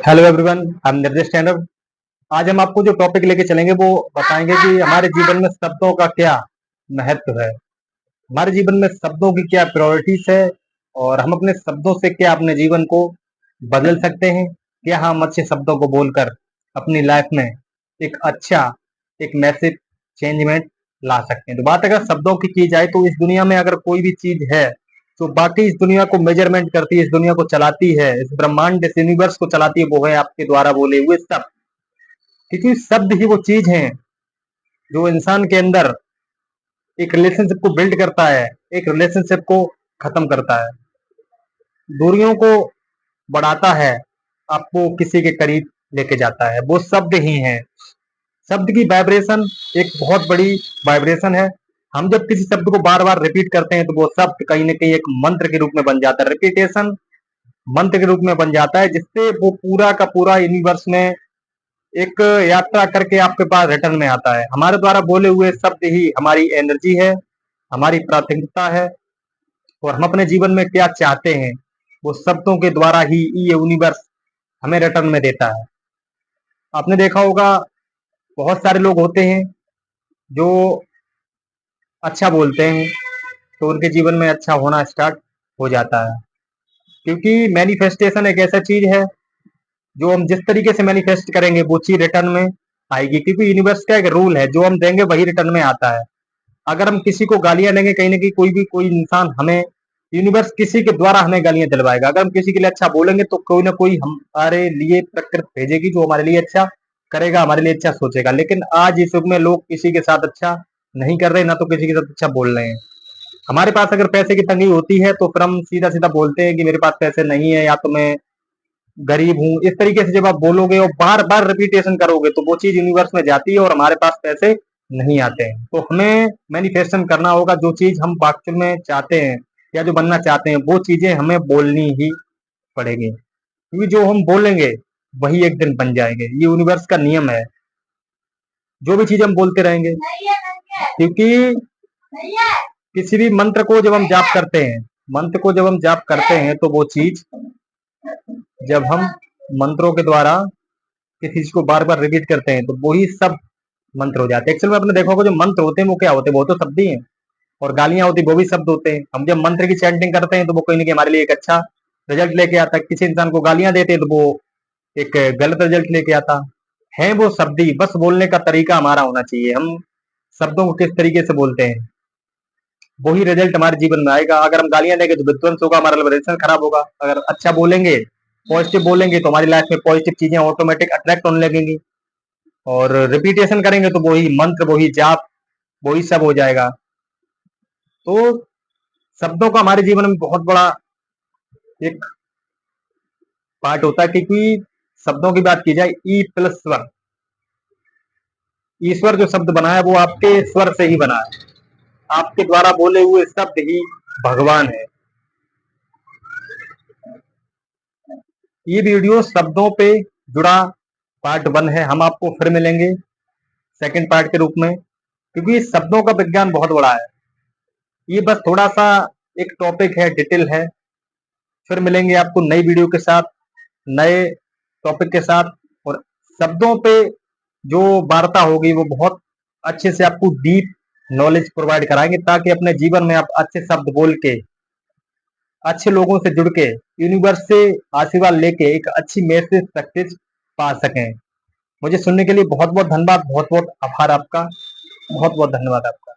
Hello everyone, I am निर्देश tender. आज हम आपको जो टॉपिक लेके चलेंगे वो बताएंगे कि हमारे जीवन में शब्दों का क्या महत्व है। हमारे जीवन में शब्दों की क्या प्रायोरिटीज है और हम अपने शब्दों से क्या अपने जीवन को बदल सकते हैं। क्या हम अच्छे शब्दों को बोलकर अपनी लाइफ में एक मैसेज चेंजमेंट ला सकते हैं। तो बात अगर शब्दों की जाए तो इस दुनिया में अगर कोई भी चीज है तो बाकी इस दुनिया को मेजरमेंट करती है, इस दुनिया को चलाती है, इस ब्रह्मांड, इस यूनिवर्स को चलाती है, वो है आपके द्वारा बोले हुए शब्द। क्योंकि शब्द ही वो चीज है जो इंसान के अंदर एक रिलेशनशिप को बिल्ड करता है, एक रिलेशनशिप को खत्म करता है, दूरियों को बढ़ाता है, आपको किसी के करीब लेके जाता है। वो शब्द ही है। शब्द की वाइब्रेशन एक बहुत बड़ी वाइब्रेशन है। हम जब किसी शब्द को बार बार रिपीट करते हैं तो वो शब्द कहीं ना कहीं एक मंत्र के रूप में बन जाता है। रिपीटेशन मंत्र के रूप में बन जाता है, जिससे वो पूरा का पूरा यूनिवर्स में एक यात्रा करके आपके पास रिटर्न में आता है। हमारे द्वारा बोले हुए शब्द ही हमारी एनर्जी है, हमारी प्राथमिकता है, और हम अपने जीवन में क्या चाहते हैं वो शब्दों के द्वारा ही ये यूनिवर्स हमें रिटर्न में देता है। आपने देखा होगा बहुत सारे लोग होते हैं जो अच्छा बोलते हैं तो उनके जीवन में अच्छा होना स्टार्ट हो जाता है। क्योंकि मैनिफेस्टेशन एक ऐसा चीज है जो हम जिस तरीके से मैनिफेस्ट करेंगे वो चीज रिटर्न में आएगी। क्योंकि यूनिवर्स का एक रूल है, जो हम देंगे वही रिटर्न में आता है। अगर हम किसी को गालियां देंगे, कहीं ना कहीं कोई इंसान हमें, यूनिवर्स किसी के द्वारा हमें गालियां दिलवाएगा। अगर हम किसी के लिए अच्छा बोलेंगे तो कोई ना कोई हमारे लिए प्रकृति भेजेगी जो हमारे लिए अच्छा करेगा, हमारे लिए अच्छा सोचेगा। लेकिन आज इस युग में लोग किसी के साथ अच्छा नहीं कर रहे, ना तो किसी के साथ अच्छा बोल रहे हैं। हमारे पास अगर पैसे की तंगी होती है तो फिर हम सीधा सीधा बोलते हैं कि मेरे पास पैसे नहीं है, या तो मैं गरीब हूँ। इस तरीके से जब आप बोलोगे और बार बार रिपीटेशन करोगे तो वो चीज यूनिवर्स में जाती है और हमारे पास पैसे नहीं आते हैं। तो हमें मैनिफेस्टेशन करना होगा, जो चीज हम वास्तव में चाहते हैं या जो बनना चाहते हैं वो चीजें हमें बोलनी ही पड़ेगी। क्योंकि जो हम बोलेंगे वही एक दिन बन जाएंगे। ये यूनिवर्स का नियम है, जो भी चीज हम बोलते रहेंगे। क्योंकि किसी भी मंत्र को जब हम जाप करते हैं, मंत्र को जब हम जाप करते हैं तो वो चीज, जब हम मंत्रों के द्वारा किसी चीज को बार बार रिपीट करते हैं तो वही सब मंत्र हो जाते हैं। एक्चुअल में आपने देखा होगा जो मंत्र होते हैं वो क्या होते हैं, वो तो शब्द ही हैं। और गालियां होती है वो भी शब्द होते हैं। हम जब मंत्र की चैंटिंग करते हैं तो वो कहीं ना कहीं हमारे लिए एक अच्छा रिजल्ट लेके आता है। किसी इंसान को गालियां देते हैं तो वो एक गलत रिजल्ट लेके आता है। वो शब्द ही, बस बोलने का तरीका हमारा होना चाहिए। हम शब्दों को किस तरीके से बोलते हैं वही रिजल्ट हमारे जीवन में आएगा। अगर हम गालियां देंगे तो विध्वंस होगा, हमारा रिलेशन खराब होगा। अगर अच्छा बोलेंगे, पॉजिटिव बोलेंगे तो हमारी लाइफ में पॉजिटिव चीजें ऑटोमेटिक अट्रैक्ट होने लगेंगी। और रिपीटेशन करेंगे तो वही मंत्र, वही जाप, वही सब हो जाएगा। तो शब्दों का हमारे जीवन में बहुत बड़ा एक पार्ट होता है। क्योंकि शब्दों की बात की जाए, ई प्लस स्वर, ईश्वर जो शब्द बना है वो आपके स्वर से ही बना है। आपके द्वारा बोले हुए शब्द ही भगवान है। ये वीडियो शब्दों पे जुड़ा पार्ट 1 है। हम आपको फिर मिलेंगे सेकंड पार्ट के रूप में, क्योंकि शब्दों का विज्ञान बहुत बड़ा है। ये बस थोड़ा सा एक टॉपिक है, डिटेल है। फिर मिलेंगे आपको नई वीडियो के साथ, नए टॉपिक के साथ। और शब्दों पे जो वार्ता होगी वो बहुत अच्छे से आपको डीप नॉलेज प्रोवाइड कराएंगे, ताकि अपने जीवन में आप अच्छे शब्द बोल के, अच्छे लोगों से जुड़ के, यूनिवर्स से आशीर्वाद लेके एक अच्छी मैसेज सक्सेस पा सकें। मुझे सुनने के लिए बहुत बहुत धन्यवाद, बहुत बहुत आभार आपका, बहुत बहुत धन्यवाद आपका।